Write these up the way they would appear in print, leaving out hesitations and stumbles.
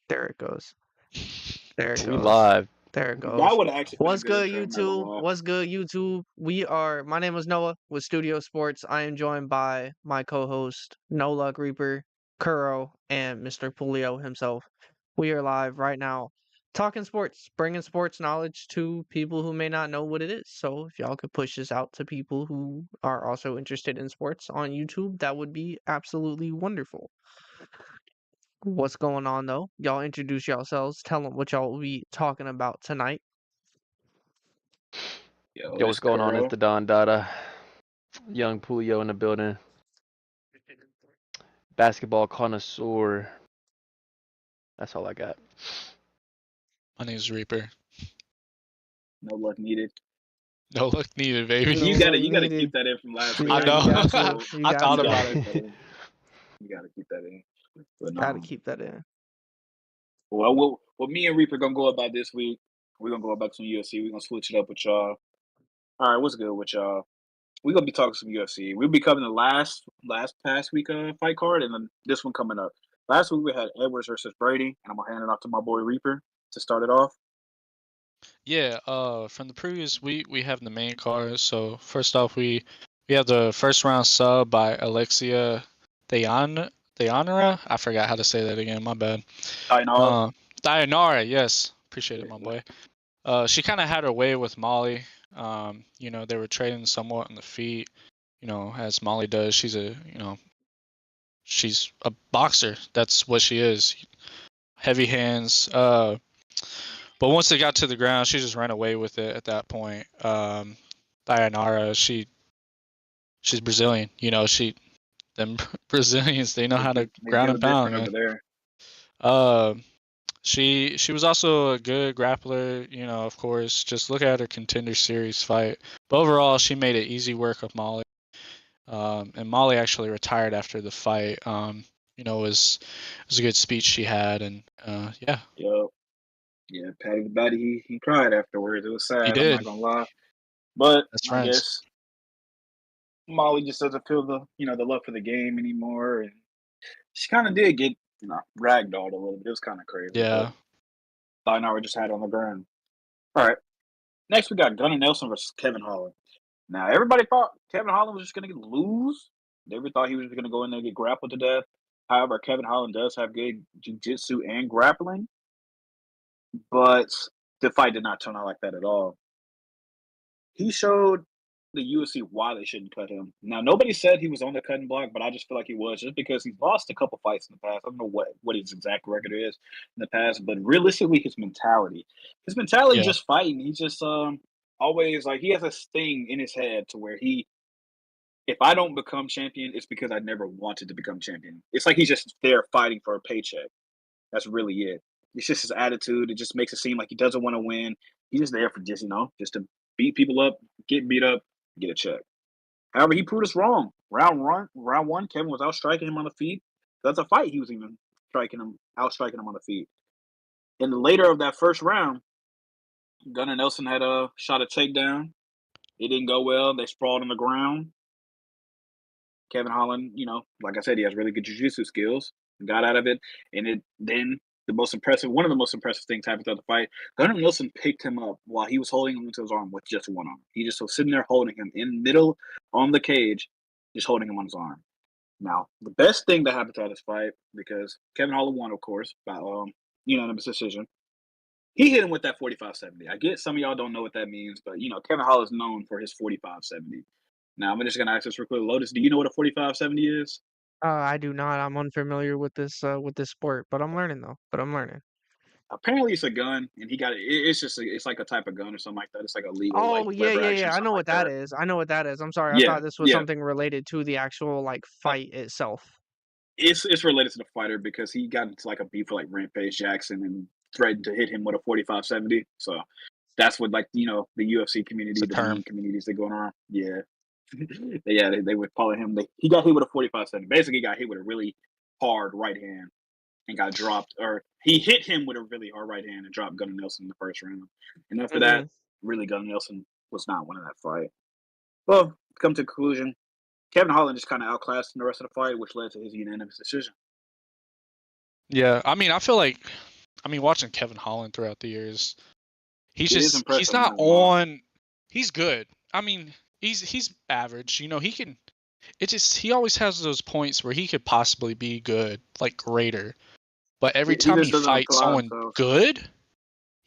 There it goes. There it We goes. live. There it That goes. would have actually been a What's good good, intro, I'm not gonna YouTube? lie. What's good, YouTube? My name is Noah with Studio Sports. I am joined by my co-host, No Luck Reaper, Kuro, and Mr. Pulio himself. We are live right now, talking sports, bringing sports knowledge to people who may not know what it is. So if y'all could push this out to people who are also interested in sports on YouTube, that would be absolutely wonderful. What's going on, though? Y'all introduce yourselves. Tell them what y'all will be talking about tonight. Yo, Yo, what's it's going on? It's Kuro. the Don Dada. Young Pulio in the building. Basketball connoisseur. That's all I got. My name's Reaper. No luck needed. No luck needed, baby. No You luck gotta needed. keep that in from last week. I Yeah, know. you got to. So You I got thought to. about it. You gotta keep that in. But Got to no. keep that in. Well, what me and Reaper gonna go about this week, we're gonna go about some UFC. We're gonna switch it up with y'all. All right, what's good with y'all? We're gonna be talking some UFC. We'll be covering the last past week fight card, and then this one coming up. Last week we had Edwards versus Brady, and I'm gonna hand it off to my boy Reaper to start it off. Yeah, from the previous week we have the main card. So first off we have the first round sub by Alexia Dayanara. I forgot how to say that again, my bad. Dayanara, yes. Appreciate it, my boy. She kinda had her way with Molly. They were trading somewhat on the feet, as Molly does. She's a boxer. That's what she is. Heavy hands. But once they got to the ground, she just ran away with it at that point. Dayanara, she's Brazilian. Them Brazilians, they know how to ground and pound, man. Over there. She was also a good grappler, of course. Just look at her Contender Series fight. But overall, she made it easy work of Molly. And Molly actually retired after the fight. It was a good speech she had, and yeah. Yo, yeah, Patty the Batty, he cried afterwards. It was sad. He I'm did. not gonna lie, but That's I friends. guess Molly just doesn't feel the love for the game anymore, and she kind of did get ragdolled a little bit. It was kind of crazy. Yeah. But Dayanara just had it on the ground. All right, next we got Gunnar Nelson versus Kevin Holland. Now everybody thought Kevin Holland was just gonna lose. They thought he was going to go in there and get grappled to death. However, Kevin Holland does have good jiu-jitsu and grappling, but the fight did not turn out like that at all. He showed the UFC why they shouldn't cut him. Now, nobody said he was on the cutting block, but I just feel like he was, just because he's lost a couple fights in the past. I don't know what his exact record is in the past, but realistically, his mentality Yeah. just fighting. He's just always like, he has a thing in his head to where if I don't become champion, it's because I never wanted to become champion. It's like he's just there fighting for a paycheck. That's really it. It's just his attitude. It just makes it seem like he doesn't want to win. He's just there for just to beat people up, get beat up, get a check. However, he proved us wrong. Round one, Kevin was outstriking him on the feet. That's a fight. He was even outstriking him on the feet. And later of that first round, Gunnar Nelson had a shot a takedown. It didn't go well. They sprawled on the ground. Kevin Holland, like I said, he has really good jiu-jitsu skills. Got out of it, and then one of the most impressive things happened throughout the fight. Gunnar Nelson picked him up while he was holding him to his arm with just one arm. He just was sitting there holding him in middle on the cage, just holding him on his arm. Now, the best thing that happened throughout this fight, because Kevin Holland won, of course, by unanimous decision. He hit him with that 45-70. I get some of y'all don't know what that means, but Kevin Holland is known for his 45-70. Now, I'm just going to ask this real quick. Lotus, do you know what a 45-70 is? I do not. I'm unfamiliar with this sport, but I'm learning though. Apparently, it's a gun, and he got it. It's like a type of gun or something like that. It's like a legal Oh, lever action. I know what that is. I know what that is. I'm sorry. I thought this was something related to the actual fight itself. It's related to the fighter because he got into a beef with Rampage Jackson and threatened to hit him with a 45-70. So that's what the UFC community, the meme communities that going around. Yeah. They would call him. He got hit with a 45-70. Basically, he got hit with a really hard right hand and got dropped. Or he hit him with a really hard right hand and dropped Gunnar Nelson in the first round. And after that, really, Gunnar Nelson was not winning that fight. Well, come to conclusion, Kevin Holland just kind of outclassed in the rest of the fight, which led to his unanimous decision. Yeah, I mean, I feel like, watching Kevin Holland throughout the years, he's It is he's impressive. I'm not not gonna lie. on. He's good. I mean, he's average. You know, he can. He always has those points where he could possibly be good, like greater. But every He time just he doesn't fights apply someone himself. good,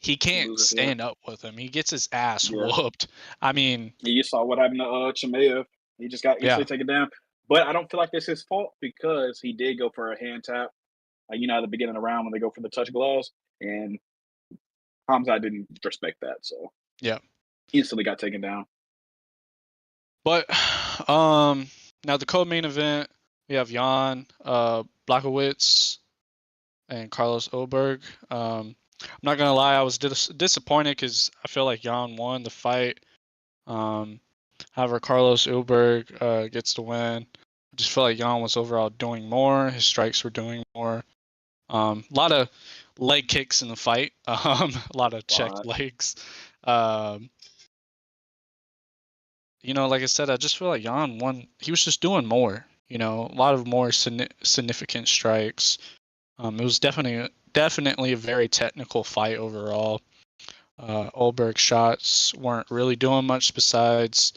he He can't loses. Yeah. stand up with him. He gets his ass Yeah. whooped. I mean, You saw what happened to Chimaev. He just got yeah, instantly taken down. But I don't feel like this is his fault because he did go for a hand tap. At the beginning of the round when they go for the touch gloves, and Hamza didn't respect that, so yeah. instantly got taken down. But now the co-main event, we have Jan Blachowicz and Carlos Oberg. I'm not gonna lie, I was disappointed because I feel like Jan won the fight. However, Carlos Oberg gets the win. I just feel like Jan was overall doing more. His strikes were doing more. A lot of leg kicks in the fight. A lot of checked legs. Like I said, I just feel like Jan won. He was just doing more. A lot of more significant strikes. It was definitely a very technical fight overall. Oberg's shots weren't really doing much besides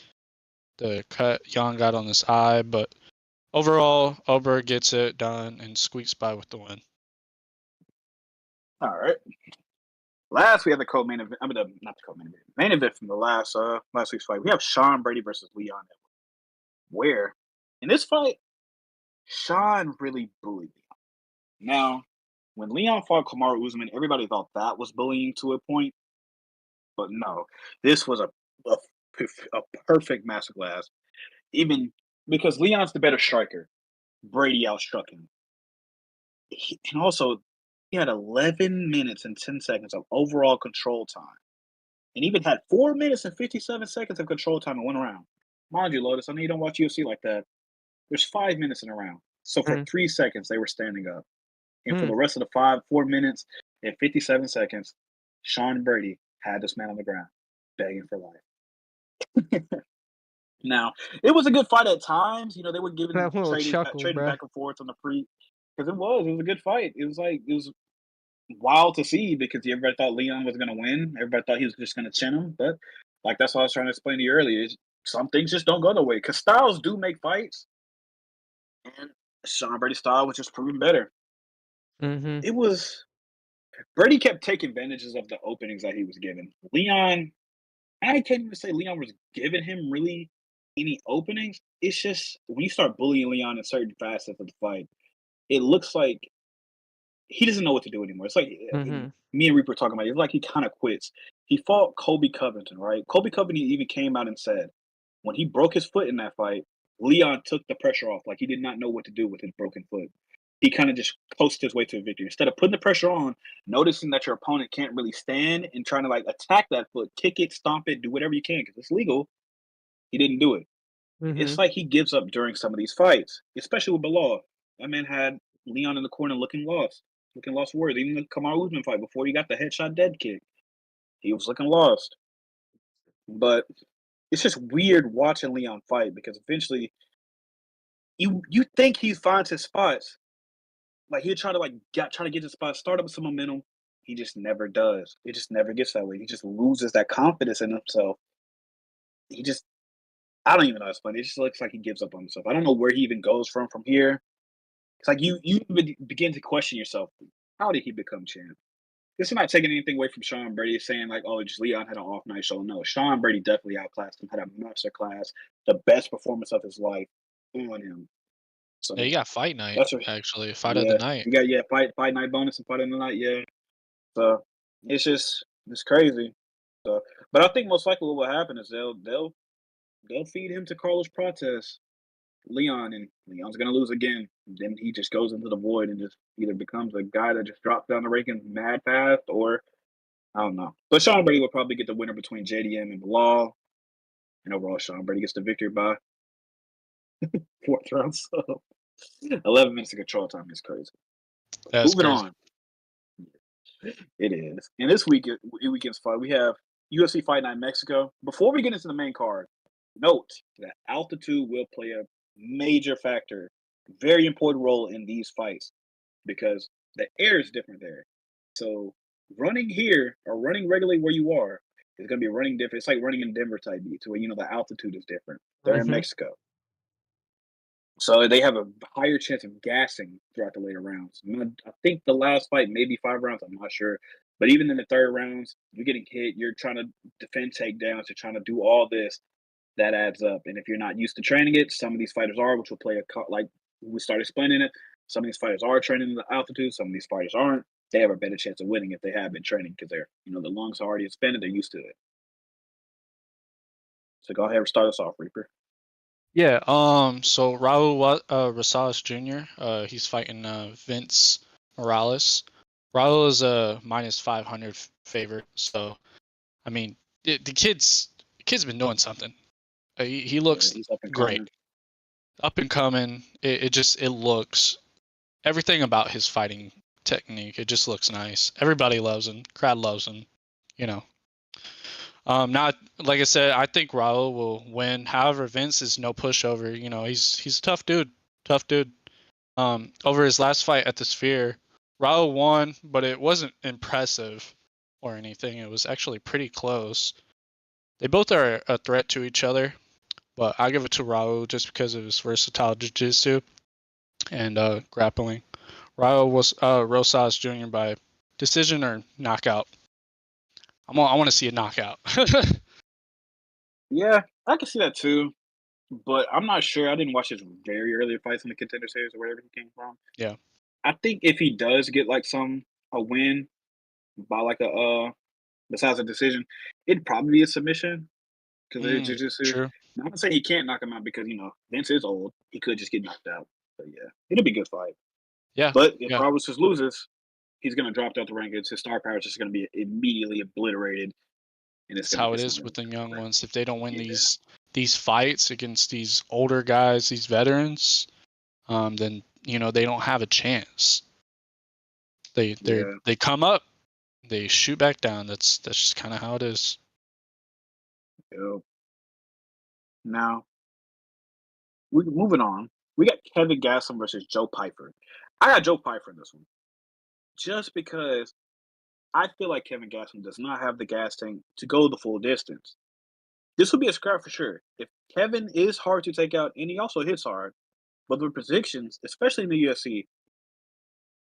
the cut Jan got on his eye, but overall, Oberg gets it done and squeaks by with the win. All right. Last, we have the co-main event. Not the co-main event. Main event from the last week's fight. We have Sean Brady versus Leon Edwards. Where in this fight, Sean really bullied Leon. Now, when Leon fought Kamaru Usman, everybody thought that was bullying to a point, but no, this was a perfect masterclass. Even because Leon's the better striker, Brady outstruck him. And also, he had 11 minutes and 10 seconds of overall control time, and even had 4 minutes and 57 seconds of control time in one round. Mind you, Lotus, I know you don't watch UFC like that. There's 5 minutes in a round. So for 3 seconds, they were standing up. And for the rest of the 4 minutes and 57 seconds, Sean Brady had this man on the ground, begging for life. Now, it was a good fight at times. They were That little chuckle, trading bruh. back and forth on the pre, because it was a good fight. It was wild to see because everybody thought Leon was going to win. Everybody thought he was just going to chin him. But that's what I was trying to explain to you earlier. Is some things just don't go the way because styles do make fights, and Sean Brady's style was just proving better. Mm-hmm. It was Brady kept taking advantages of the openings that he was given. Leon, I can't even say Leon was giving him really any openings. It's just when you start bullying Leon in certain facets of the fight, it looks like he doesn't know what to do anymore. It's like Mm-hmm. me and Reaper were talking about it. It's like he kind of quits. He fought Colby Covington, right? Colby Covington even came out and said when he broke his foot in that fight, Leon took the pressure off. Like he did not know what to do with his broken foot. He kind of just coasted his way to a victory. Instead of putting the pressure on, noticing that your opponent can't really stand and trying to like attack that foot, kick it, stomp it, do whatever you can because it's legal. He didn't do it. Mm-hmm. It's like he gives up during some of these fights, especially with Bilal. That man had Leon in the corner looking lost words. Even the Kamaru Usman fight before he got the headshot dead kick, he was looking lost. But it's just weird watching Leon fight because eventually you think he finds his spots. Like he'll try to get his spot, start up with some momentum. He just never does. It just never gets that way. He just loses that confidence in himself. He just I don't even know how to explain it. It just looks like he gives up on himself. I don't know where he even goes from here. It's like you begin to question yourself. How did he become champ? This is not taking anything away from Sean Brady saying like, oh, just Leon had an off night show. No, Sean Brady definitely outclassed him, had a master class, the best performance of his life on him. So Yeah, you got fight night, that's what, actually. Fight of the yeah. night. You got fight night bonus and fight of the night, yeah. So it's crazy. So, but I think most likely what will happen is they'll feed him to Carlos Prates. Leon, and Leon's gonna lose again. Then he just goes into the void and just either becomes a guy that just drops down the rankings mad fast, or I don't know. But Sean Brady will probably get the winner between JDM and Bilal, and overall Sean Brady gets the victory by fourth round. So 11 minutes of control time is crazy. That's Moving crazy. on, it is. And this weekend's fight, we have UFC Fight Night Mexico. Before we get into the main card, note that altitude will play a major factor, very important role in these fights because the air is different there. So running here or running regularly where you are is going to be running different. It's like running in Denver type beat, to where the altitude is different. They're in Mm-hmm. Mexico, so they have a higher chance of gassing throughout the later rounds. I think the last fight, maybe 5 rounds. I'm not sure, but even in the third rounds, you're getting hit. You're trying to defend takedowns. You're trying to do all this. That adds up. And if you're not used to training it, some of these fighters are, which will play like we started explaining it. Some of these fighters are training the altitude. Some of these fighters aren't. They have a better chance of winning if they have been training, because they're, the lungs are already expanded. They're used to it. So go ahead and start us off, Reaper. Yeah. So Raul Rosales Jr. He's fighting Vince Morales. Raul is a minus 500 favorite. So, I mean, the kid's been doing something. He looks He's up and great, coming. up and coming. It looks, everything about his fighting technique. It just looks nice. Everybody loves him. Crowd loves him. You know. Not like I said, I think Raul will win. However, Vince is no pushover. He's a tough dude. Tough dude. Over his last fight at the Sphere, Raul won, but it wasn't impressive or anything. It was actually pretty close. They both are a threat to each other, but I give it to Raul just because of his versatile jiu-jitsu and grappling. Raul was Rosas Jr. by decision or knockout. I want to see a knockout. Yeah, I can see that too, but I'm not sure. I didn't watch his very early fights in the Contender Series or wherever he came from. Yeah. I think if he does get like a win by like besides a decision, it'd probably be a submission, because of jiu-jitsu. True. Not to say he can't knock him out, because Vince is old. He could just get knocked out. But yeah, it'll be a good fight. Yeah. But if Yeah. Roberts just loses, he's going to drop out the rankings. His star power is just going to be immediately obliterated. And That's how it is with the young ones. If they don't win these fights against these older guys, these veterans, then they don't have a chance. They come up, they shoot back down. That's just kind of how it is. Yep. Now, we're moving on. We got Kevin Gastelum versus Joe Pyfer. I got Joe Pyfer in this one, just because I feel like Kevin Gastelum does not have the gas tank to go the full distance. This will be a scrap for sure. If Kevin is hard to take out, and he also hits hard, but the predictions, especially in the UFC,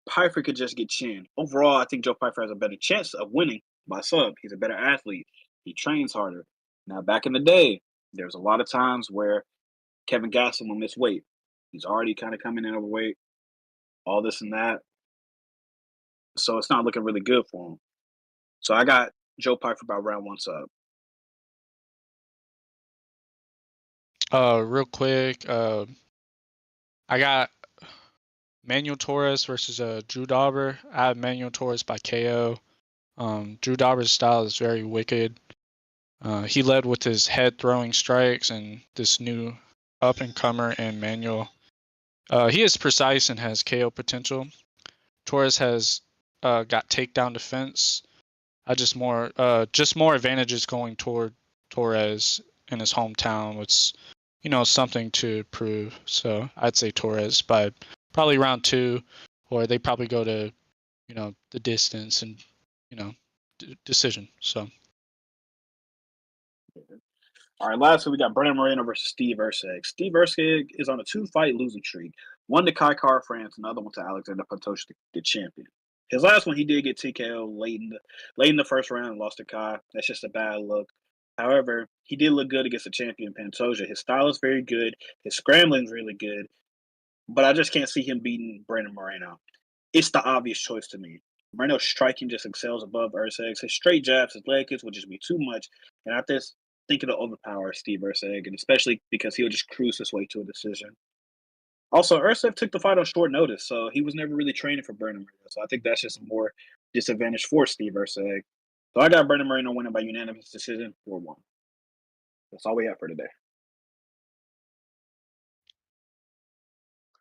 Pyfer could just get chinned. Overall, I think Joe Pyfer has a better chance of winning by sub. He's a better athlete. He trains harder. Now, back in the day, there's a lot of times where Kevin Gastelum will miss weight. He's already kind of coming in overweight, all this and that. So it's not looking really good for him. So I got Joe Pyfer by round 1 sub. Real quick, I got Manuel Torres versus Drew Dauber. I have Manuel Torres by KO. Drew Dauber's style is very wicked. He led with his head throwing strikes, and this new up and comer and Manuel. He is precise and has KO potential. Torres has got takedown defense. Just more advantages going toward Torres in his hometown. It's something to prove. So I'd say Torres by probably round 2, or they probably go to the distance and decision. So. All right, lastly, we got Brandon Moreno versus Steve Erceg. Steve Erceg is on a 2-fight losing streak. One to Kai Kara France, another one to Alexander Pantoja, the champion. His last one, he did get TKO late in the first round and lost to Kai. That's just a bad look. However, he did look good against the champion Pantoja. His style is very good. His scrambling is really good. But I just can't see him beating Brandon Moreno. It's the obvious choice to me. Moreno's striking just excels above Erceg's. His straight jabs, his leg kicks would just be too much. And I just think it'll overpower Steve Erceg, and especially because he'll just cruise his way to a decision. Also, Erceg took the fight on short notice, so he was never really training for Brandon Moreno. So I think that's just more disadvantage for Steve Erceg. So I got Brandon Moreno winning by unanimous decision 4-1. That's all we have for today.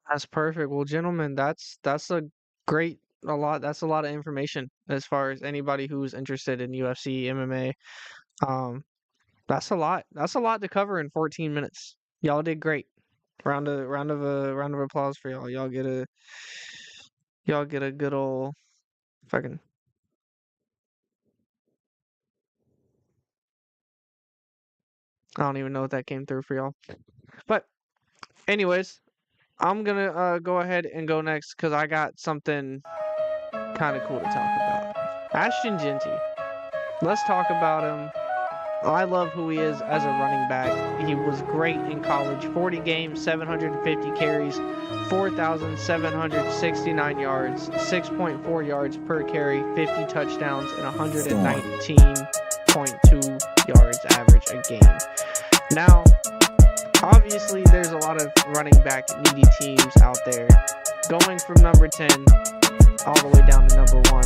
That's perfect. Well, gentlemen, that's a great a lot. That's a lot of information as far as anybody who's interested in UFC, MMA. That's a lot. That's a lot to cover in 14 minutes. Y'all did great. Round of applause for y'all. Y'all get Y'all get a good old fucking. I don't even know what that came through for y'all. But, anyways, I'm gonna go ahead and go next because I got something kind of cool to talk about. Ashton Genty. Let's talk about him. I love who he is as a running back. He was great in college. 40 games, 750 carries, 4,769 yards, 6.4 yards per carry, 50 touchdowns, and 119.2 yards average a game. Now, obviously, there's a lot of running back needy teams out there. Going from number 10 all the way down to number 1.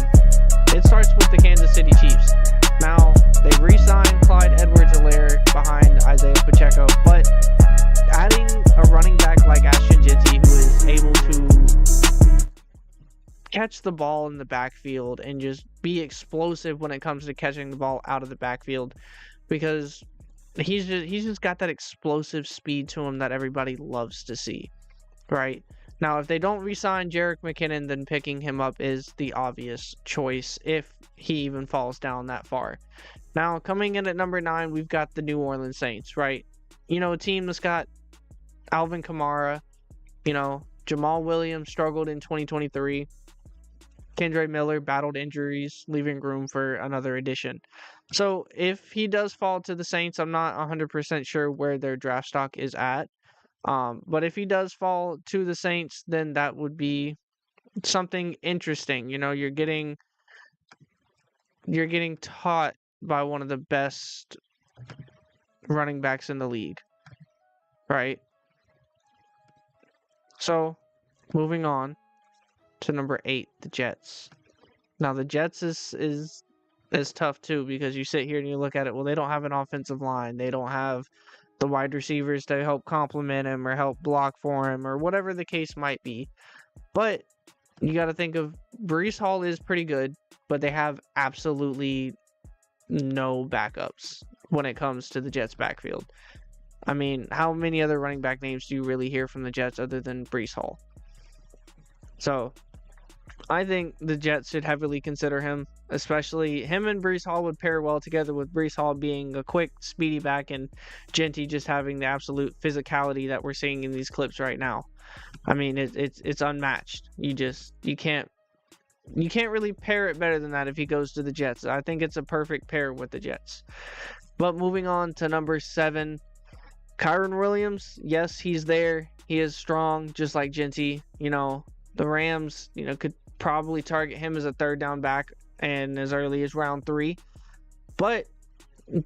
It starts with the Kansas City Chiefs. Now, they re-signed Clyde Edwards-Helaire behind Isaiah Pacheco, but adding a running back like Ashton Genty, who is able to catch the ball in the backfield and just be explosive when it comes to catching the ball out of the backfield, because he's just got that explosive speed to him that everybody loves to see, right? Now, if they don't re-sign Jerick McKinnon, then picking him up is the obvious choice if he even falls down that far. Now, coming in at number 9, we've got the New Orleans Saints, right? You know, a team that's got Alvin Kamara, you know, Jamal Williams struggled in 2023. Kendre Miller battled injuries, leaving room for another addition. So, if he does fall to the Saints, I'm not 100% sure where their draft stock is at. But if he does fall to the Saints, then that would be something interesting. You know, you're getting taught by one of the best running backs in the league, right? So, moving on to number 8, the Jets. Now, the Jets is tough too, because you sit here and you look at it, well, they don't have an offensive line. They don't have the wide receivers to help complement him or help block for him or whatever the case might be. But you got to think of Breece Hall is pretty good, but they have absolutely no backups when it comes to the Jets backfield. I mean, how many other running back names do you really hear from the Jets other than Breece Hall? So, I think the Jets should heavily consider him, especially him and Breece Hall would pair well together, with Breece Hall being a quick, speedy back and Genty just having the absolute physicality that we're seeing in these clips right now. I mean, it's unmatched. You can't really pair it better than that if he goes to the Jets. I think it's a perfect pair with the Jets. But moving on to number 7, Kyren Williams. Yes, he's there. He is strong, just like Genty. You know, the Rams, you know, could probably target him as a third down back and as early as round 3. But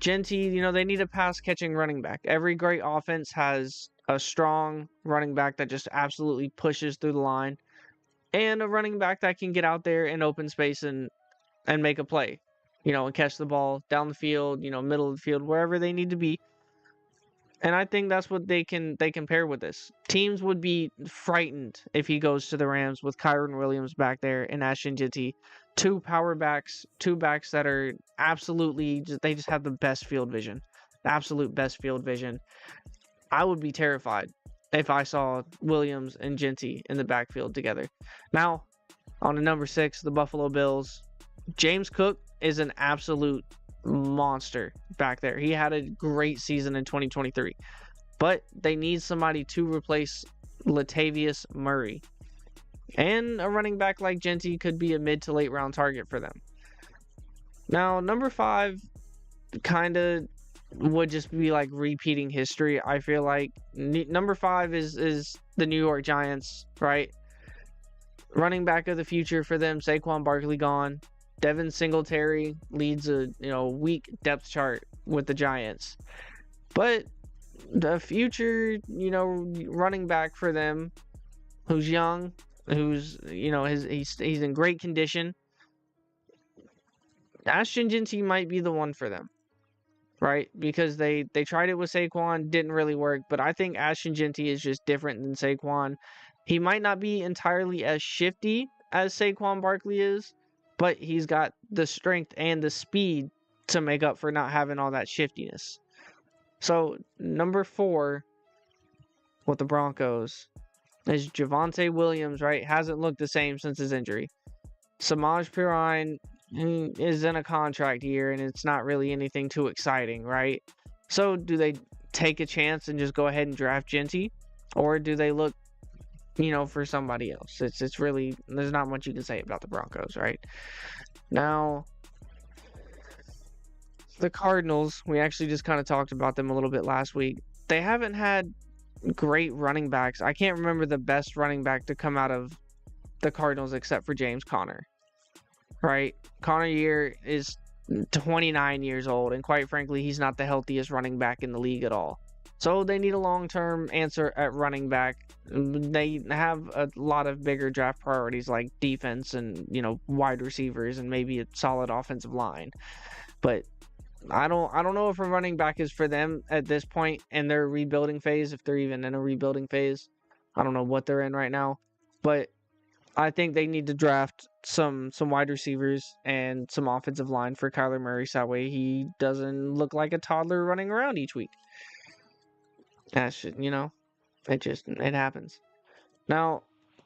Genty, you know, they need a pass catching running back. Every great offense has a strong running back that just absolutely pushes through the line, and a running back that can get out there in open space and make a play, you know, and catch the ball down the field, you know, middle of the field, wherever they need to be. And I think that's what they can pair with this. Teams would be frightened if he goes to the Rams with Kyren Williams back there and Ashton Genty. 2 power backs, 2 backs that are absolutely they just have the best field vision. The absolute best field vision. I would be terrified if I saw Williams and Genty in the backfield together. Now, on to number 6, the Buffalo Bills. James Cook is an absolute monster back there. He had a great season in 2023. But they need somebody to replace Latavius Murray. And a running back like Genty could be a mid to late round target for them. Now, number 5 kind of would just be like repeating history. I feel like number 5 is the New York Giants, right? Running back of the future for them, Saquon Barkley gone. Devin Singletary leads a weak depth chart with the Giants. But the future, running back for them, who's young, who's he's in great condition. Ashton Genty might be the one for them, right? Because they tried it with Saquon, didn't really work. But I think Ashton Genty is just different than Saquon. He might not be entirely as shifty as Saquon Barkley is, but he's got the strength and the speed to make up for not having all that shiftiness. So, number 4 with the Broncos, is Javonte Williams, right? Hasn't looked the same since his injury. Samaj Pirine is in a contract year, and it's not really anything too exciting, right? So do they take a chance and just go ahead and draft Genty, or do they look, for somebody else? It's really, there's not much you can say about the Broncos, right? Now, the Cardinals, we actually just kind of talked about them a little bit last week. They haven't had great running backs. I can't remember the best running back to come out of the Cardinals except for James Conner, right? Conner Year is 29 years old, and quite frankly, he's not the healthiest running back in the league at all. So they need a long-term answer at running back. They have a lot of bigger draft priorities like defense and, wide receivers and maybe a solid offensive line. But I don't know if a running back is for them at this point in their rebuilding phase, if they're even in a rebuilding phase. I don't know what they're in right now, but I think they need to draft some wide receivers and some offensive line for Kyler Murray, so that way he doesn't look like a toddler running around each week. That should, it happens. Now,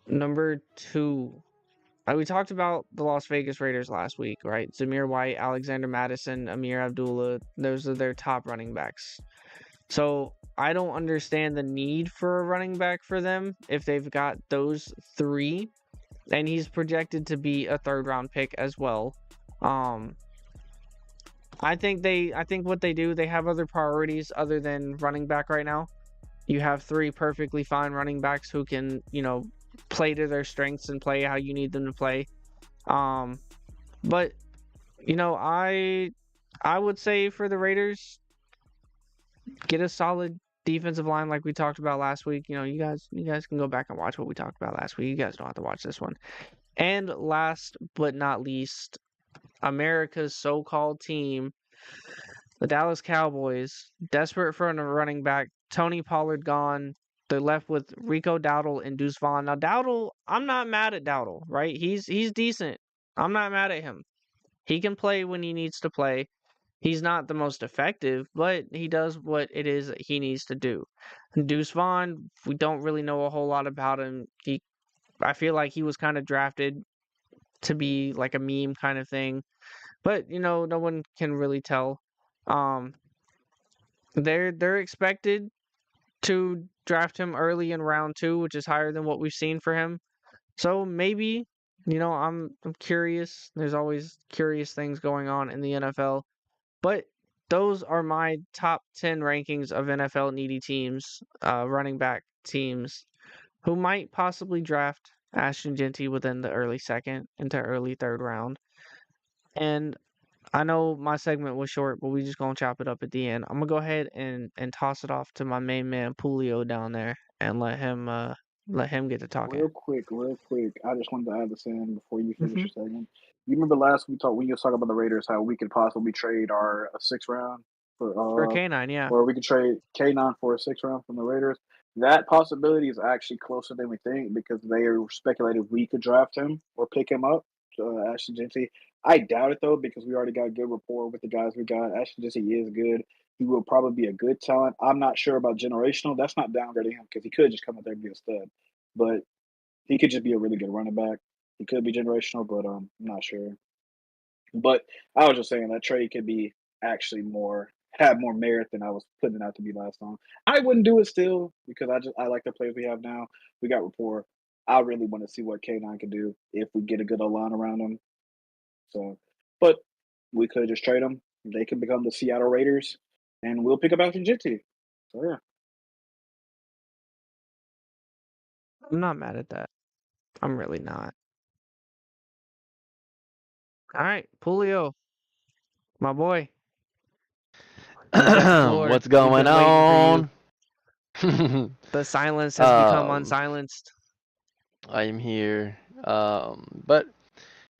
number 2. We talked about the Las Vegas Raiders last week, right? Zamir White, Alexander Mattison, Amir Abdullah, those are their top running backs. So I don't understand the need for a running back for them if they've got those 3, and he's projected to be a 3rd-round pick as well. I think what they do, they have other priorities other than running back right now. You have 3 perfectly fine running backs who can, play to their strengths and play how you need them to play. But I would say for the Raiders, get a solid defensive line like we talked about last week. You guys can go back and watch what we talked about last week. You guys don't have to watch this one. And last but not least, America's so-called team, the Dallas Cowboys, desperate for a running back. Tony Pollard gone. They're left with Rico Dowdle and Deuce Vaughn. Now, Dowdle, I'm not mad at Dowdle, right? He's decent. I'm not mad at him. He can play when he needs to play. He's not the most effective, but he does what it is that he needs to do. Deuce Vaughn, we don't really know a whole lot about him. I feel like he was kind of drafted to be like a meme kind of thing, but no one can really tell. They're expected to draft him early in round 2, which is higher than what we've seen for him. So maybe, I'm curious. There's always curious things going on in the NFL. But those are my top 10 rankings of NFL needy teams, running back teams, who might possibly draft Ashton Genty within the early 2nd into early 3rd round. And I know my segment was short, but we just gonna chop it up at the end. I'm gonna go ahead and toss it off to my main man Pulio down there and let him get to talking. Real quick. I just wanted to add this in before you finish Mhm. your segment. You remember last we talked when you was talking about the Raiders, how we could possibly trade our 6th round For for K9, yeah. or we could trade K9 for a 6th round from the Raiders. That possibility is actually closer than we think because they are speculated we could draft him or pick him up, Ashton Genty. I doubt it though because we already got good rapport with the guys we got. Ashton Genty is good. He will probably be a good talent. I'm not sure about generational. That's not downgrading him because he could just come out there and be a stud, but he could just be a really good running back. He could be generational, but I'm not sure. But I was just saying that trade could be actually have more merit than I was putting it out to be last time. I wouldn't do it still because I like the players we have now. We got rapport. I really want to see what K9 can do if we get a good line around him. So, but we could just trade him. They can become the Seattle Raiders, and we'll pick up Ashton Genty. So yeah. I'm not mad at that. I'm really not. All right, Pulio, my boy. You got the floor. What's We've going been waiting for you. on? The silence has become Um, unsilenced. I am here. But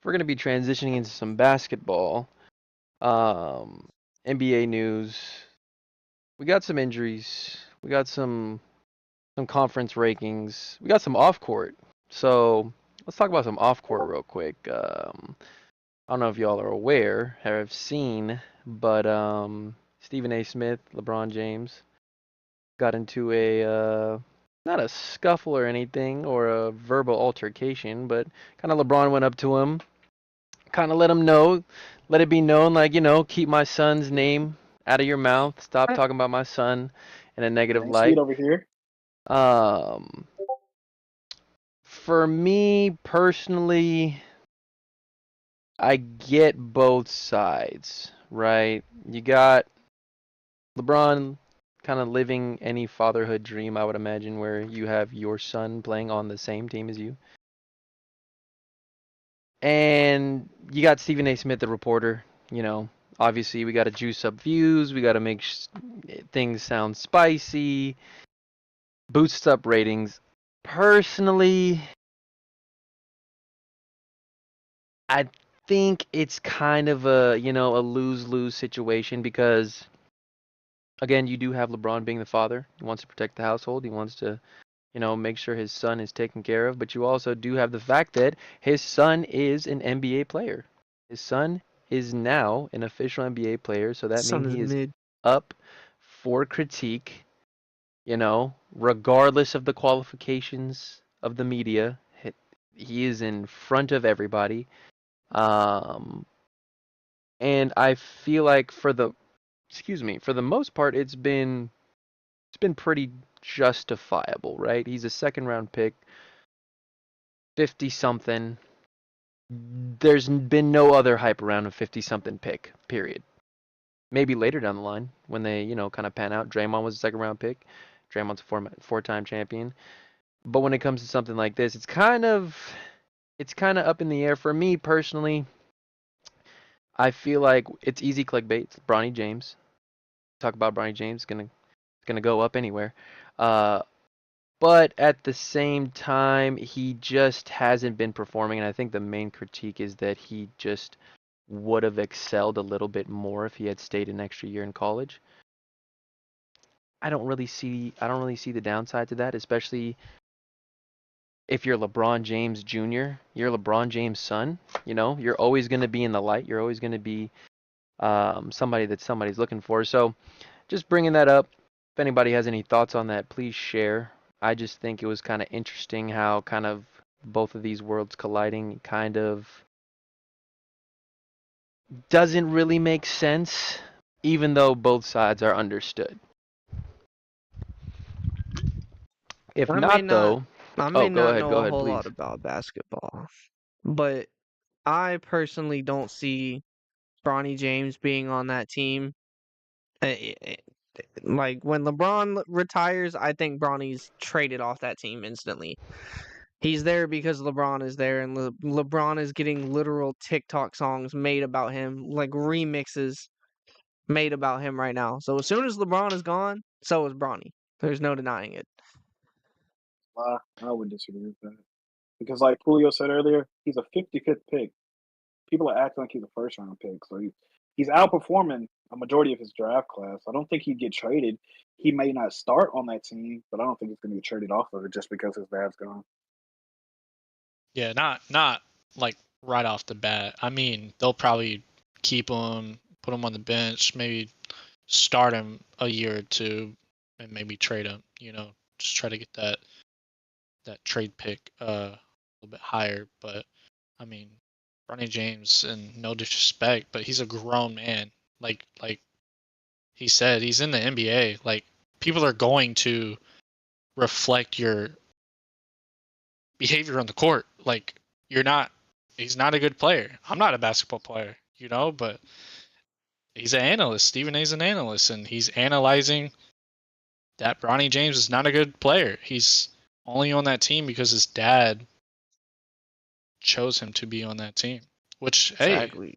we're going to be transitioning into some basketball. NBA news. We got some injuries. We got some conference rankings. We got some off court. So let's talk about some off court real quick. I don't know if y'all are aware or have seen, but Stephen A. Smith, LeBron James, got into a not a scuffle or anything or a verbal altercation, but kind of LeBron went up to him, kind of let it be known, like, keep my son's name out of your mouth. Stop talking about my son in a It negative ain't sweet light. over here. For me personally, I get both sides, right? You got LeBron kind of living any fatherhood dream, I would imagine, where you have your son playing on the same team as you. And you got Stephen A. Smith, the reporter. Obviously we got to juice up views. We got to make things sound spicy, boost up ratings. Personally, I think it's kind of a lose-lose situation because, again, you do have LeBron being the father. He wants to protect the household. He wants to make sure his son is taken care of. But you also do have the fact that his son is an NBA player. His son is now an official NBA player, so that Son means is he is mid. up for critique, regardless of the qualifications of the media. He is in front of everybody. And I feel like for the most part, it's been pretty justifiable, right? He's a second round pick, 50 something. There's been no other hype around a 50 something pick, period. Maybe later down the line when they, kind of pan out. Draymond was a second round pick. Draymond's a four-time champion. But when it comes to something like this, it's kind of up in the air for me personally. I feel like it's easy clickbait. It's Bronny James. Talk about Bronny James, gonna go up anywhere. But at the same time, he just hasn't been performing, and I think the main critique is that he just would have excelled a little bit more if he had stayed an extra year in college. I don't really see the downside to that, especially if you're LeBron James Jr., you're LeBron James' son. You're always going to be in the light. You're always going to be somebody that somebody's looking for. So just bringing that up. If anybody has any thoughts on that, please share. I just think it was kind of interesting how kind of both of these worlds colliding kind of doesn't really make sense, even though both sides are understood. If I may not, not though, I oh, may go not ahead, know go a ahead, whole please. lot about basketball, but I personally don't see Bronny James being on that team. Eh, eh, Like when LeBron retires, I think Bronny's traded off that team instantly. He's there because LeBron is there, and LeBron is getting literal TikTok songs made about him, like remixes made about him right now. So as soon as LeBron is gone, so is Bronny. There's no denying it. I would disagree with that because, like Julio said earlier, he's a 55th pick. People are acting like he's a first round pick, so he's outperforming a majority of his draft class. I don't think he'd get traded. He may not start on that team, but I don't think he's going to get traded off of it just because his dad's gone. Yeah, not like right off the bat. I mean, they'll probably keep him, put him on the bench, maybe start him a year or two, and maybe trade him. Just try to get that trade pick a little bit higher. But I mean, Bronny James, and no disrespect, but he's a grown man. Like he said, he's in the NBA. Like people are going to reflect your behavior on the court. Like he's not a good player. I'm not a basketball player, but he's an analyst. Stephen A's an analyst, and he's analyzing that Bronny James is not a good player. He's only on that team because his dad chose him to be on that team. Which, hey, Exactly.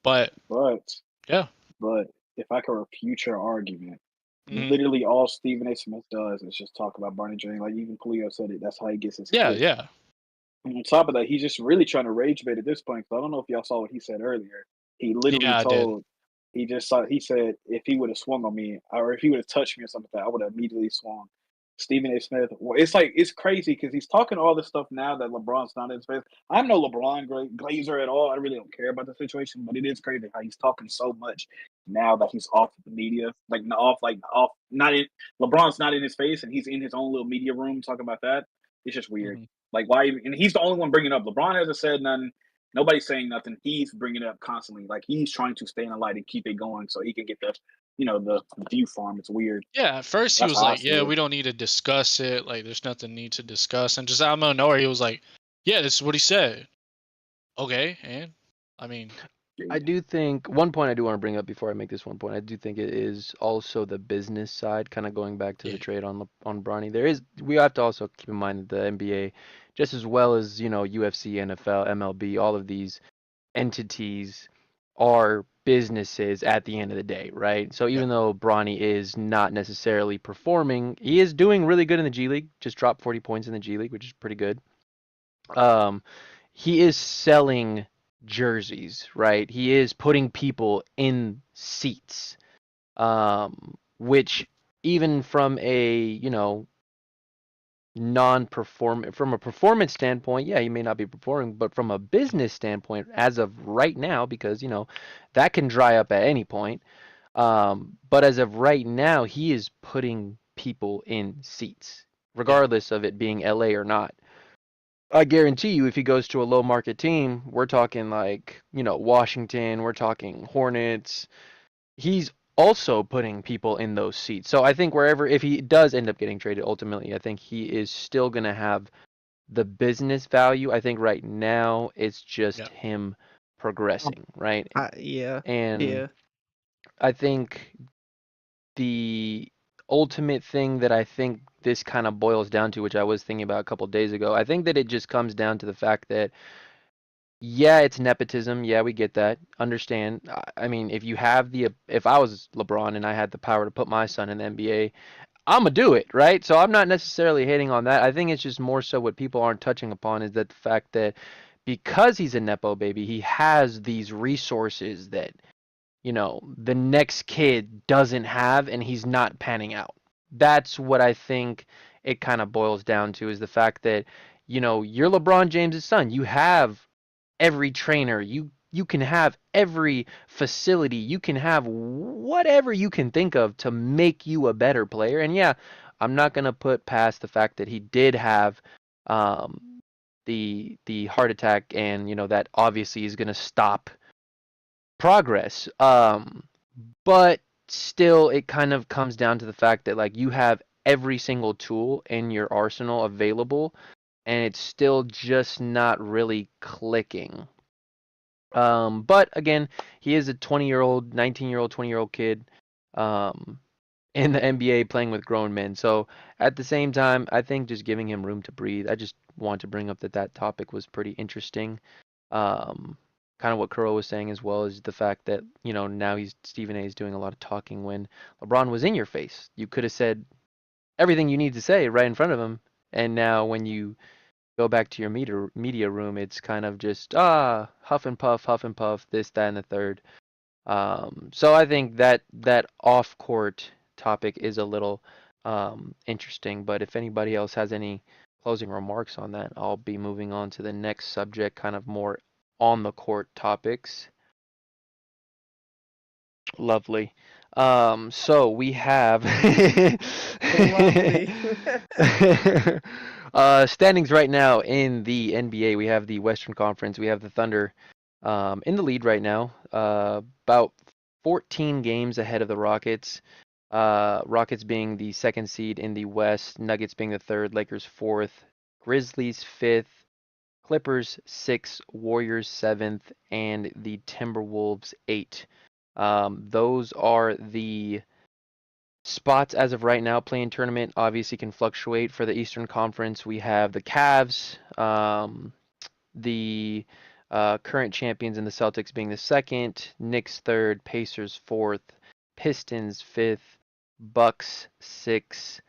but But yeah. but if I could refute your argument, Mm-hmm. literally all Stephen A. Smith does is just talk about Barney Drain. Like even Julio said it. That's how he gets his Yeah, clicks. yeah. And on top of that, he's just really trying to rage bait at this point. So I don't know if y'all saw what he said earlier. He literally Yeah, I did. he said if he would have swung on me or if he would have touched me or something like that, I would have immediately swung. Stephen A. Smith. Well, it's crazy because he's talking all this stuff now that LeBron's not in his face. I'm no LeBron Glazer at all. I really don't care about the situation, but it is crazy how he's talking so much now that he's off the media, off, not in LeBron's not in his face, and he's in his own little media room talking about that. It's just weird. Mhm. Like, why? And he's the only one bringing it up. LeBron hasn't said nothing. Nobody's saying nothing. He's bringing it up constantly. Like, he's trying to stay in the light and keep it going so he can get the view farm. It's weird. Yeah, at first he That's was how I like, see "Yeah, it. we don't need to discuss it. Like, there's nothing need to discuss." And just out of nowhere, he was like, "Yeah, this is what he said." Okay, and I mean, I do think one point I do want to bring up before I make this one point. I do think it is also the business side, kind of going back to yeah, the trade on Bronny. We have to also keep in mind that the NBA, just as well as UFC, NFL, MLB, all of these entities are businesses at the end of the day, right? So yeah, even though Bronny is not necessarily performing, he is doing really good in the G League. Just dropped 40 points in the G League, which is pretty good. Um, he is selling jerseys, right? He is putting people in seats, which even from a from a performance standpoint, yeah, he may not be performing, but from a business standpoint, as of right now, because that can dry up at any point. But as of right now, he is putting people in seats, yeah, regardless of it being LA or not. I guarantee you, if he goes to a low market team, we're talking like, Washington, we're talking Hornets. He's also putting people in those seats. So I think if he does end up getting traded ultimately, I think he is still going to have the business value. I think right now it's just yeah, him progressing, right? Yeah, And yeah. I think the ultimate thing that I think this kind of boils down to, which I was thinking about a couple days ago, I think that it just comes down to the fact that, yeah, it's nepotism. Yeah, we get that. Understand. I mean, if I was LeBron and I had the power to put my son in the NBA, I'm gonna do it, right? So I'm not necessarily hating on that. I think it's just more so what people aren't touching upon is that the fact that because he's a nepo baby, he has these resources that the next kid doesn't have, and he's not panning out. That's what I think it kind of boils down to, is the fact that, you're LeBron James's son. You have every trainer. You can have every facility. You can have whatever you can think of to make you a better player. And yeah, I'm not gonna put past the fact that he did have the heart attack, and that obviously is gonna stop progress. But still, it kind of comes down to the fact that like you have every single tool in your arsenal available, and it's still just not really clicking. But again, he is a 20-year-old, 19-year-old, 20-year-old kid in the NBA playing with grown men. So at the same time, I think just giving him room to breathe. I just want to bring up that topic was pretty interesting. Um, Kind of what Kuro was saying as well is the fact that, now Stephen A is doing a lot of talking when LeBron was in your face. You could have said everything you need to say right in front of him, and now when you go back to your media room, it's kind of just huff and puff, this, that, and the third. So I think that off court topic is a little interesting. But if anybody else has any closing remarks on that, I'll be moving on to the next subject, kind of more on the court topics. Lovely. So we have Lovely. standings right now in the NBA. We have the Western Conference. We have the Thunder in the lead right now, about 14 games ahead of the Rockets. Rockets being the second seed in the West, Nuggets being the third, Lakers fourth, Grizzlies fifth, Clippers sixth, Warriors seventh, and the Timberwolves eight. Those are the spots as of right now. Playing tournament obviously can fluctuate. For the Eastern Conference, we have the Cavs, the current champions in the Celtics being the second, Knicks third, Pacers fourth, Pistons fifth, Bucks sixth,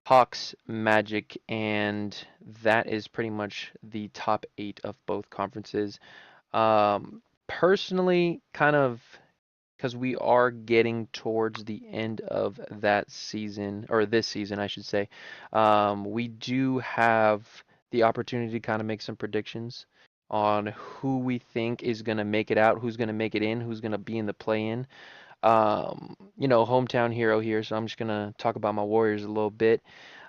Hawks, Magic, and that is pretty much the top eight of both conferences. Personally, kind of because we are getting towards the end of that season, or this season, I should say. We do have the opportunity to kind of make some predictions on who we think is going to make it out, who's going to make it in, who's going to be in the play-in. Hometown hero here, so I'm just gonna talk about my Warriors a little bit.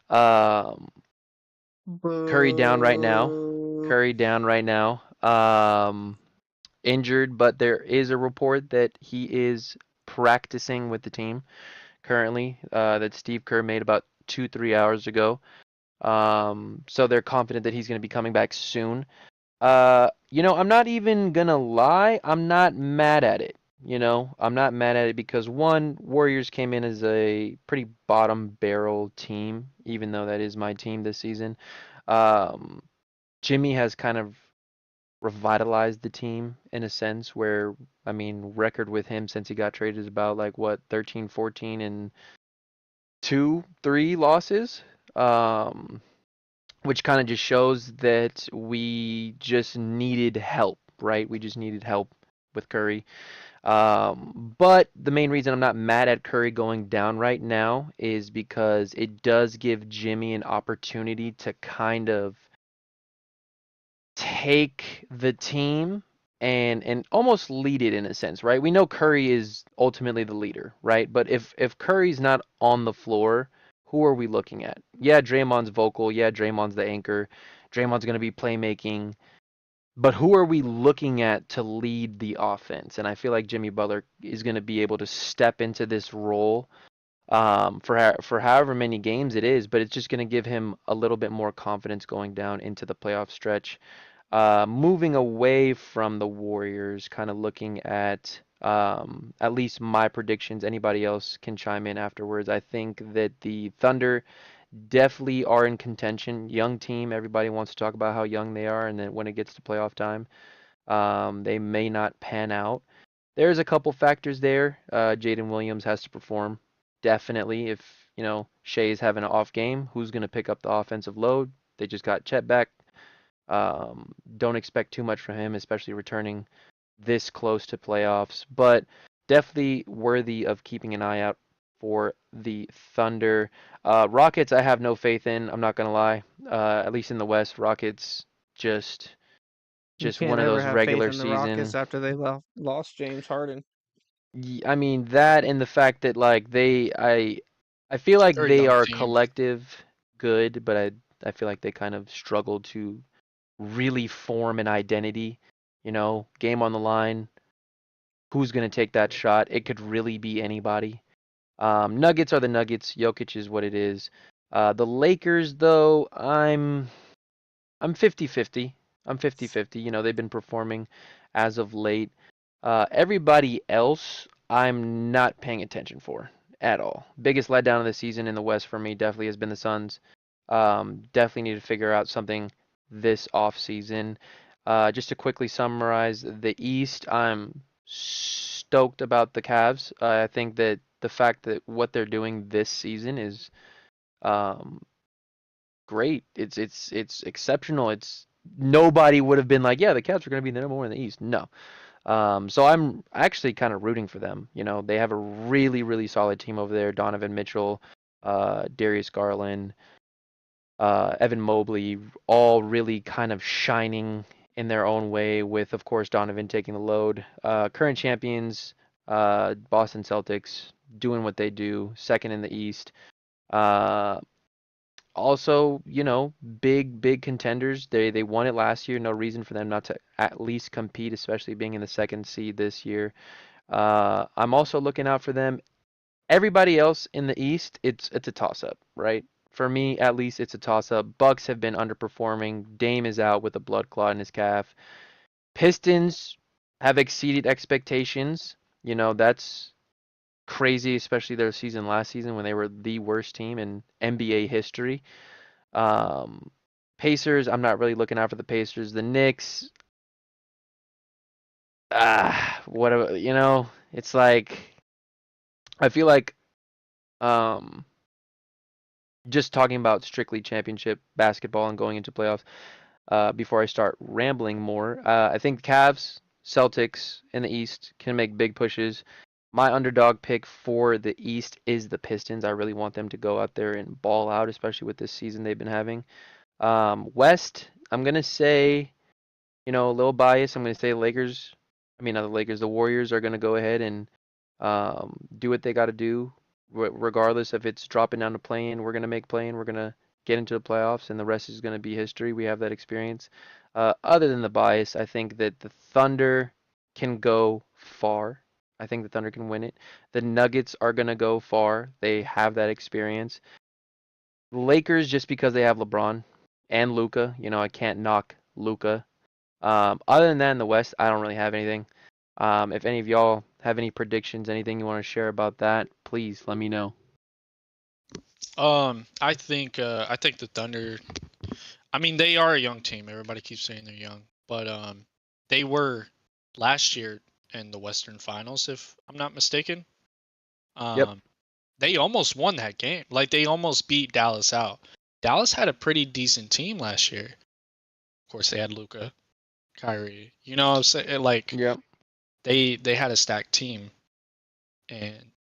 Um, Curry down right now. Boo. Curry down right now. Injured, but there is a report that he is practicing with the team currently. That Steve Kerr made about 2-3 hours ago. So they're confident that he's going to be coming back soon. I'm not even gonna lie, I'm not mad at it. I'm not mad at it because one, Warriors came in as a pretty bottom barrel team, even though that is my team this season. Um, Jimmy has kind of revitalized the team in a sense where, I mean, record with him since he got traded is about like what, 13, 14, and 2, 3 losses. Um, which kind of just shows that we just needed help, right? We just needed help with Curry. But the main reason I'm not mad at Curry going down right now is because it does give Jimmy an opportunity to kind of take the team and almost lead it in a sense, right? We know Curry is ultimately the leader, right? But if Curry's not on the floor, who are we looking at? Yeah, Draymond's vocal. Yeah, Draymond's the anchor. Draymond's going to be playmaking. But who are we looking at to lead the offense? And I feel like Jimmy Butler is going to be able to step into this role for however many games it is, but it's just going to give him a little bit more confidence going down into the playoff stretch. Moving away from the Warriors, kind of looking at least my predictions. Anybody else can chime in afterwards. I think that the Thunder definitely are in contention. Young team. Everybody wants to talk about how young they are, and then when it gets to playoff time, they may not pan out. There's a couple factors there. Jaden Williams has to perform. Definitely. If, Shea's having an off game, who's going to pick up the offensive load? They just got Chet back. Don't expect too much from him, especially returning this close to playoffs, but definitely worthy of keeping an eye out for the Thunder. Rockets, I have no faith in. I'm not gonna lie. At least in the West, Rockets just You just one can't of ever those have faith regular in the Rockets season. after they lost James Harden. I mean that and the fact that like I feel like Very they young are team. collective good, but I feel like they kind of struggle to really form an identity. Game on the line, who's going to take that shot? It could really be anybody. Nuggets are the Nuggets. Jokic is what it is. The Lakers, though, I'm 50-50. I'm 50-50. They've been performing as of late. Everybody else, I'm not paying attention for at all. Biggest letdown of the season in the West for me definitely has been the Suns. Definitely need to figure out something this off season. Just to quickly summarize the East, I'm stoked about the Cavs. I think that the fact that what they're doing this season is um, great. It's exceptional. It's nobody would have been like, yeah, the Cavs are going to be the number one in the East. No. So I'm actually kind of rooting for them. They have a really, really solid team over there. Donovan Mitchell, Darius Garland, Evan Mobley, all really kind of shining in their own way, with, of course, Donovan taking the load. Current champions, Boston Celtics, doing what they do, second in the East. Uh, Also, big, big contenders. They won it last year. No reason for them not to at least compete, especially being in the second seed this year. I'm also looking out for them. Everybody else in the East, it's a toss up, right? For me, at least, it's a toss up. Bucks have been underperforming. Dame is out with a blood clot in his calf. Pistons have exceeded expectations. That's crazy, especially their season last season when they were the worst team in NBA history. Um, Pacers, I'm not really looking out for the Pacers. The Knicks, it's like I feel like um just talking about strictly championship basketball and going into playoffs, before I start rambling more, I think Cavs, Celtics in the East can make big pushes. My underdog pick for the East is the Pistons. I really want them to go out there and ball out, especially with this season they've been having. West, I'm gonna say, a little bias. I'm gonna say Lakers. I mean, not the Lakers. The Warriors are gonna go ahead and do what they got to do, regardless if it's dropping down to play-in. We're gonna make play-in. We're gonna get into the playoffs, and the rest is gonna be history. We have that experience. Other than the bias, I think that the Thunder can go far. I think the Thunder can win it. The Nuggets are gonna go far. They have that experience. Lakers, just because they have LeBron and Luka, I can't knock Luka. Other than that, in the West, I don't really have anything. If any of y'all have any predictions, anything you want to share about that, please let me know. I think the Thunder. I mean, they are a young team. Everybody keeps saying they're young, but they were last year in the Western Finals, if I'm not mistaken. Yep. They almost won that game. Like, they almost beat Dallas out. Dallas had a pretty decent team last year. Of course, they had Luka, Kyrie. You know what I'm saying? Like, Yep. they had a stacked team, and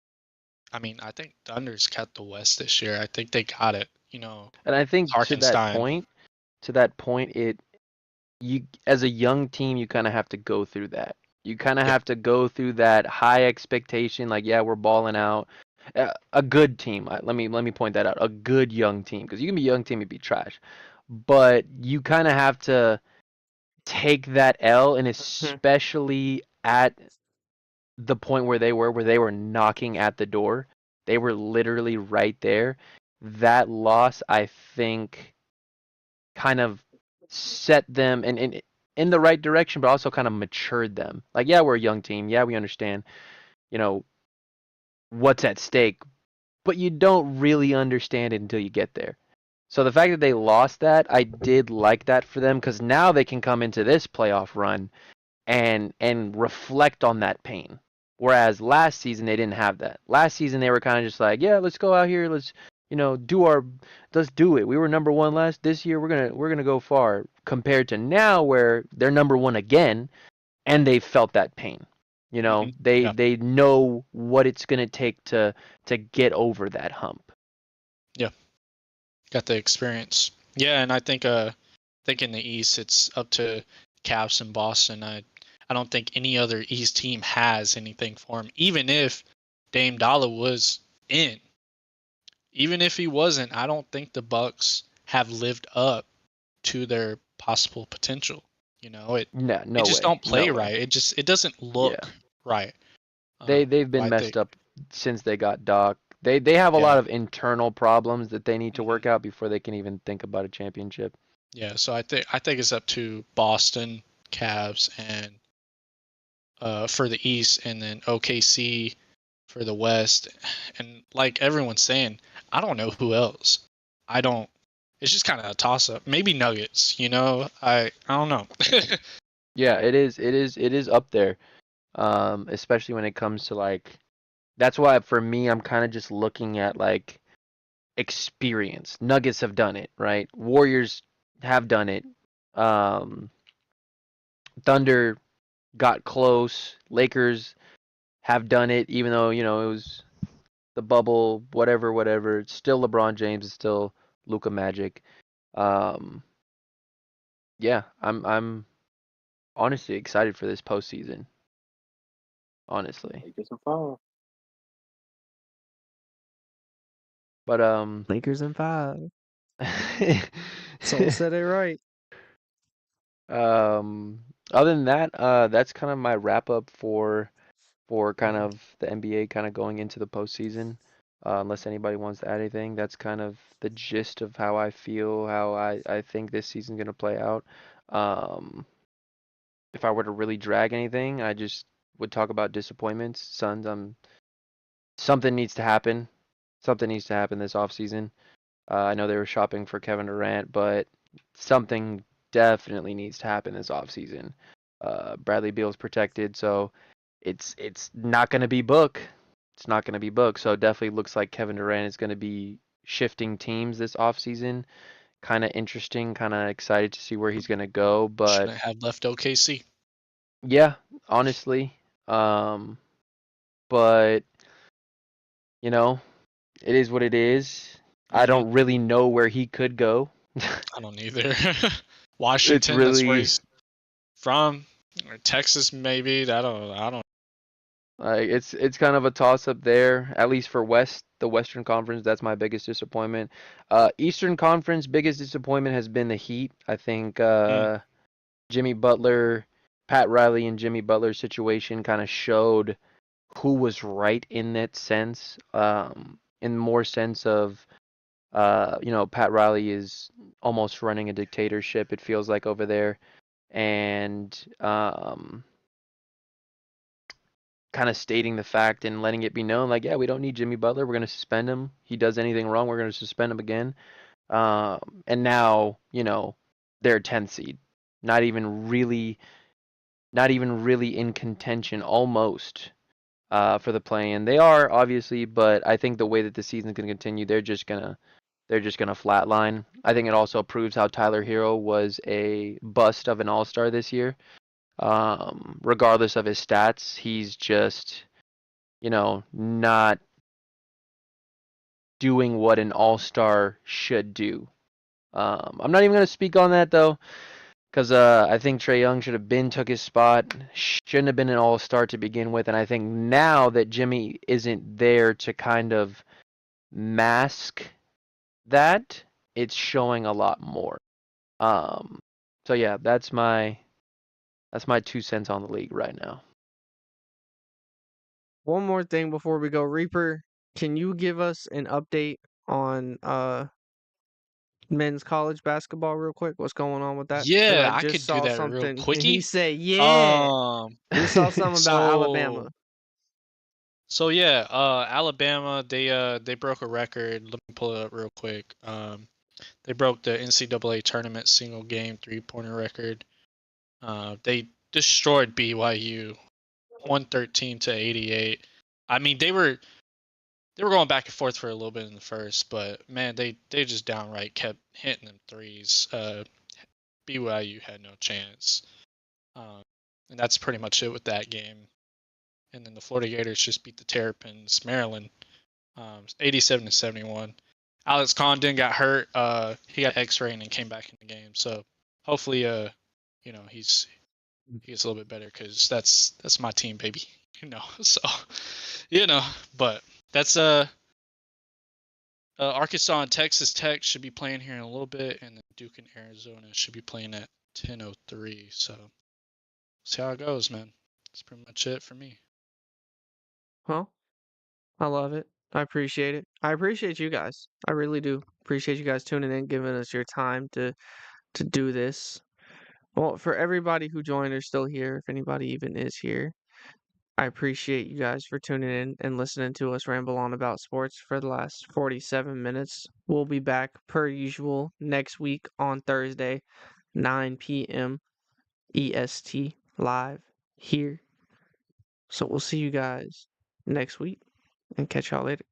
I mean, I think Thunder's kept the West this year. I think they got it. And I think Hartenstein. to that point, you as a young team, you kind of have to go through that. You kind of Yeah. have to go through that high expectation, like, yeah, we're balling out. A good team. Let me point that out. A good young team, because you can be a young team and be trash, but you kind of have to take that L, and especially at the point where they were knocking at the door. They were literally right there. That loss, I think, kind of set them in the right direction, but also kind of matured them. Like, yeah, we're a young team. Yeah, we understand, what's at stake, but you don't really understand it until you get there. So the fact that they lost that, I did like that for them, because now they can come into this playoff run and reflect on that pain. Whereas last season they didn't have that. Last season they were kind of just like, yeah, let's go out here, let's let's do it. We were number one this year. We're gonna go far. Compared to now, where they're number one again, and they felt that pain. Yeah. They know what it's gonna take to get over that hump. Yeah. Got the experience. Yeah, and I think in the East it's up to Cavs and Boston. I don't think any other East team has anything for him. Even if Dame Dollar was in. Even if he wasn't, I don't think the Bucks have lived up to their possible potential. No They just way. don't play No way. right. It doesn't look Yeah. right. They've been I messed think, up since they got Doc. They have a lot yeah. of internal problems that they need to work Mhm. out before they can even think about a championship. Yeah, so I think it's up to Boston, Cavs, and for the East, and then OKC for the West. And like everyone's saying, I don't know who else. I don't. It's just kind of a toss up. Maybe Nuggets. I don't know. Yeah, it is up there. Especially when it comes to, like, that's why for me I'm kind of just looking at, like, experience. Nuggets have done it, right? Warriors have done it. Um, Thunder got close. Lakers have done it, even though, it was the bubble, whatever. It's still LeBron James. It's still Luka Magic. Um, yeah, I'm honestly excited for this postseason. Honestly, Lakers in 5. but Lakers in 5. Soul said it right. other than that, that's kind of my wrap up for kind of the NBA kind of going into the postseason. Unless anybody wants to add anything, that's kind of the gist of how I feel, how I think this season's gonna play out. Um, if I were to really drag anything, I just would talk about disappointments. Suns, something needs to happen. Something needs to happen this offseason. I know they were shopping for Kevin Durant, but something definitely needs to happen this offseason. Bradley Beal's protected, so it's not going to be Book. It's not going to be Book. So it definitely looks like Kevin Durant is going to be shifting teams this offseason. Kind of interesting, kind of excited to see where he's going to go, but Shouldn't have left OKC. yeah, honestly, um, but you know, it is what it is. I Hmm. don't really know where he could go. I don't either. It's Washington, that's where really he's from, or Texas maybe. I don't. Like it's kind of a toss up there, at least for the Western Conference. That's my biggest disappointment. Eastern Conference biggest disappointment has been the Heat. I think Jimmy Butler, Pat Riley, and Jimmy Butler's situation kind of showed who was right in that sense. In more sense of Pat Riley is almost running a dictatorship. It feels like over there, and kind of stating the fact and letting it be known, like, yeah, we don't need Jimmy Butler. We're going to suspend him. He does anything wrong, we're going to suspend him again. And now, they're a 10th seed, not even really in contention, almost for the play-in. They are obviously, but I think the way that the season's going to continue, they're just gonna flatline. I think it also proves how Tyler Hero was a bust of an all-star this year. Regardless of his stats, he's just, not doing what an all-star should do. I'm not even going to speak on that, though, because I think Trae Young should have took his spot, shouldn't have been an all-star to begin with, and I think now that Jimmy isn't there to kind of mask that, it's showing a lot more. So yeah, that's my 2 cents on the league right now. One more thing before we go, Reaper, can you give us an update on men's college basketball real quick? What's going on with that? Because Yeah, I I just could do saw that real something. He quickie. said, "Yeah, Um, we saw something about Alabama." so yeah, Alabama, they broke a record. Let me pull it up real quick. They broke the NCAA tournament single game 3-pointer record. They destroyed BYU 113-88. I mean, they were going back and forth for a little bit in the first, but man, they just downright kept hitting them threes. BYU had no chance. And that's pretty much it with that game. And then the Florida Gators just beat the Terrapins, Maryland, 87-71. Alex Condon got hurt. He got X-ray and then came back in the game. So hopefully, he gets a little bit better because that's my team, baby. So, but that's Arkansas and Texas Tech should be playing here in a little bit, and then Duke and Arizona should be playing at 10:03. So, see how it goes, man. That's pretty much it for me. Well, I love it. I appreciate it. I appreciate you guys. I really do appreciate you guys tuning in, giving us your time to do this. Well, for everybody who joined or still here, if anybody even is here, I appreciate you guys for tuning in and listening to us ramble on about sports for the last 47 minutes. We'll be back per usual next week on Thursday, 9 p.m. EST live here. So we'll see you guys next week and catch y'all later.